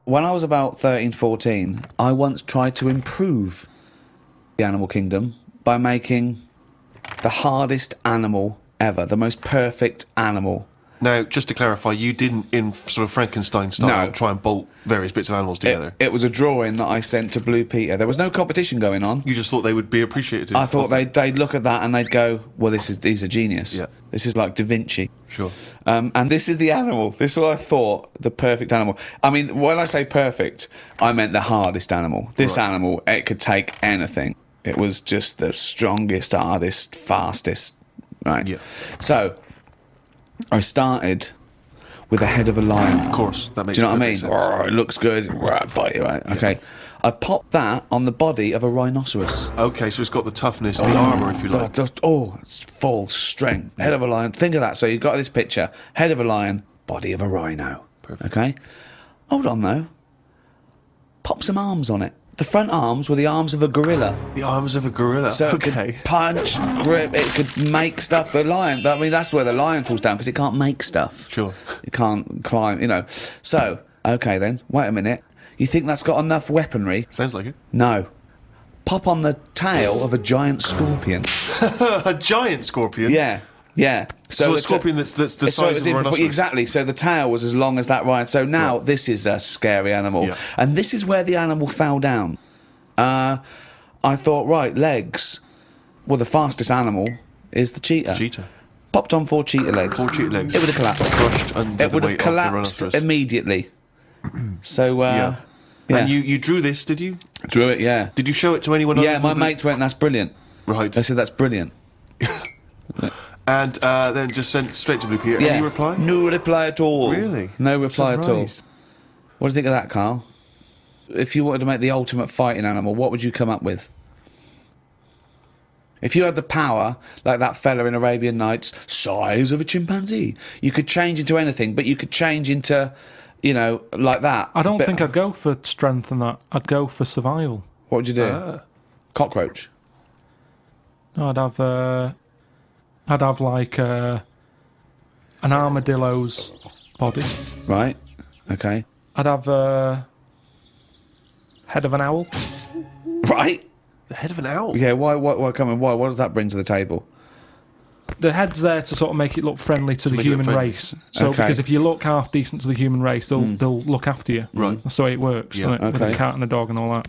when I was about 13, 14, I once tried to improve the animal kingdom by making the hardest animal ever, the most perfect animal. Now, just to clarify, you didn't, in sort of Frankenstein style, try and bolt various bits of animals together? It was a drawing that I sent to Blue Peter. There was no competition going on. You just thought they would be appreciative? I thought they'd look at that and they'd go, well, he's a genius. Yeah. This is like Da Vinci. Sure. And this is the animal. This is what I thought, the perfect animal. I mean, when I say perfect, I meant the hardest animal. This animal, it could take anything. It was just the strongest, hardest, fastest. Right? Yeah. So I started with the head of a lion. Of course, that makes. Do you know what I mean? Sense. It looks good. Bite you, right? Okay. Yeah. I popped that on the body of a rhinoceros. Okay, so it's got the toughness, the armour, if you like. It's full strength. Head of a lion. Think of that. So you've got this picture: head of a lion, body of a rhino. Perfect. Okay. Hold on though. Pop some arms on it. The front arms were the arms of a gorilla. The arms of a gorilla. So it could punch, grip, it could make stuff. The lion, I mean, that's where the lion falls down, because it can't make stuff. Sure. It can't climb, you know. So, okay then, wait a minute. You think that's got enough weaponry? Sounds like it. No. Pop on the tail of a giant scorpion. A giant scorpion? Yeah. Yeah. So a scorpion that's the size of a rhinoceros. Exactly. So the tail was as long as that lion. So now this is a scary animal. Yeah. And this is where the animal fell down. I thought, right, legs. Well, the fastest animal is the cheetah. Cheetah. Popped on 4 cheetah legs. 4 cheetah legs. It would have collapsed. Crushed under it would the have weight of the collapsed rhinoceros. immediately. So, yeah. Yeah. And you drew this, did you? Drew it, yeah. Did you show it to anyone? Yeah, my mates went, that's brilliant. Right. They said, that's brilliant. And then just sent straight to Blue Peter. Yeah. Any reply? No reply at all. Really? No reply at all. Surprised. What do you think of that, Carl? If you wanted to make the ultimate fighting animal, what would you come up with? If you had the power, like that fella in Arabian Nights, size of a chimpanzee, you could change into anything, but you could change into, you know, like that. I don't think I'd go for strength and that. I'd go for survival. What would you do? Cockroach? No, I'd have like an armadillo's body. Right. Okay. I'd have head of an owl. Right. The head of an owl? Yeah, why, come on, why? What does that bring to the table? The head's there to sort of make it look friendly to the human race. So, because if you look half decent to the human race, they'll look after you. Right. That's the way it works, isn't it? With a cat and a dog and all that.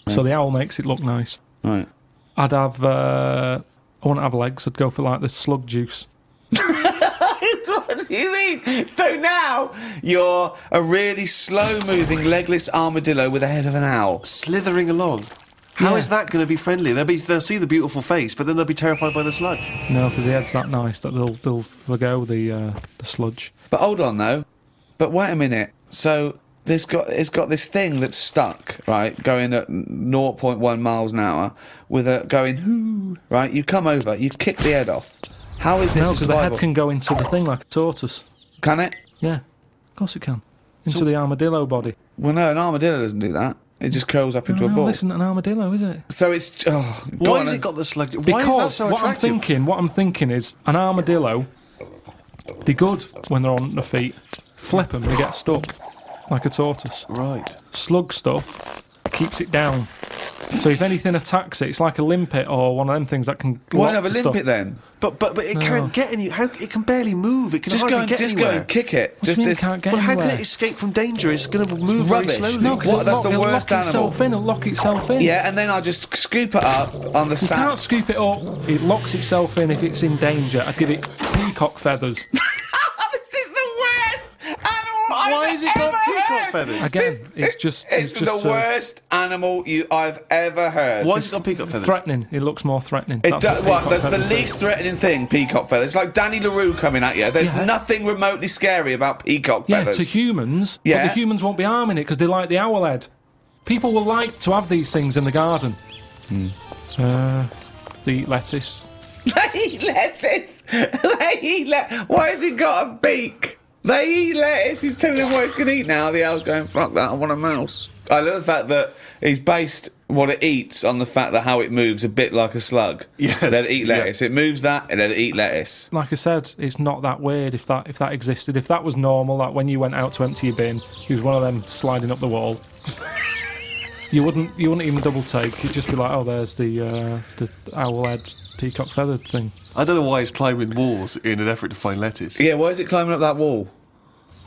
So the owl makes it look nice. Right. I'd have... I wouldn't have legs. I'd go for, like, the slug juice. What do you mean? So now you're a really slow-moving, legless armadillo with the head of an owl. Slithering along. How is that going to be friendly? They'll see the beautiful face, but then they'll be terrified by the sludge. No, because the head's that nice that they'll forgo the sludge. But hold on, though. But wait a minute. So it's got this thing that's stuck, right, going at 0.1 miles an hour, with a going, hoo, right? You come over, you kick the head off. How is this? No, because the head can go into the thing like a tortoise. Can it? Yeah, of course it can. Into the armadillo body. Well, no, an armadillo doesn't do that. It just curls up into a ball. This isn't an armadillo, is it? So it's... why has it got the slug? Why Because is that so attractive? what I'm thinking is an armadillo, they're good when they're on their feet. Flip them, they get stuck, like a tortoise. Right. Slug stuff keeps it down. So if anything attacks it, it's like a limpet or one of them things that can... Why not have a limpet then? But it can't get any... it can barely move. It can hardly get anywhere. Just go and kick it. What do you mean it can't get how anywhere? can it escape from danger? It's going to move very rubbish. slowly. No, because That's the worst animal. It'll lock itself in. Yeah, and then I'll just scoop it up on the You sand. can't scoop it up. It locks itself in if it's in danger. I'd give it peacock feathers. This is the worst animal Why has it got peacock feathers? Again, it's just the worst animal I've ever heard. Why is it on peacock feathers? threatening. It looks more threatening. That's the least threatening thing, peacock feathers. It's like Danny LaRue coming at you. There's nothing remotely scary about peacock feathers. Yeah, to humans, but the humans won't be harming it because they like the owl head. People will like to have these things in the garden. They eat lettuce. They eat lettuce. Why has it got a beak? They eat lettuce. He's telling them what it's going to eat now. The owl's going, fuck that, I want a mouse. I love the fact that he's based what it eats on the fact that how it moves a bit like a slug. Yes, Let it eat lettuce. yeah. It moves that and let it eat lettuce. Like I said, it's not that weird if that existed. If that was normal, like when you went out to empty your bin, he was one of them sliding up the wall. You wouldn't even double take. You'd just be like, oh, there's the owl-head peacock feathered thing. I don't know why he's climbing walls in an effort to find lettuce. Yeah, why is it climbing up that wall?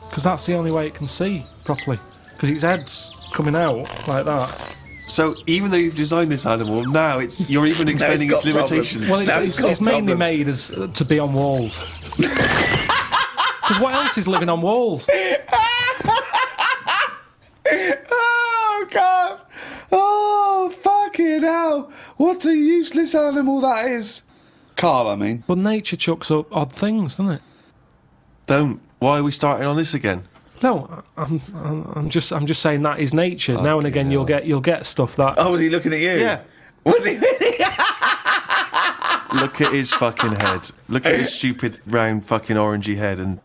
Because that's the only way it can see properly. Because its head's coming out like that. So even though you've designed this animal, now you're even expanding its got limitations. Well, it's mainly problems. made as to be on walls. Because what else is living on walls? Oh, God. Oh, fucking hell. What a useless animal that is. Carl, I mean. But nature chucks up odd things, doesn't it? Don't. Why are we starting on this again? No, I'm just saying that is nature. Now and Fucking again, hell. you'll get stuff that. Oh, was he looking at you? Yeah. Was he really? Look at his fucking head. Look at his stupid round fucking orangey head and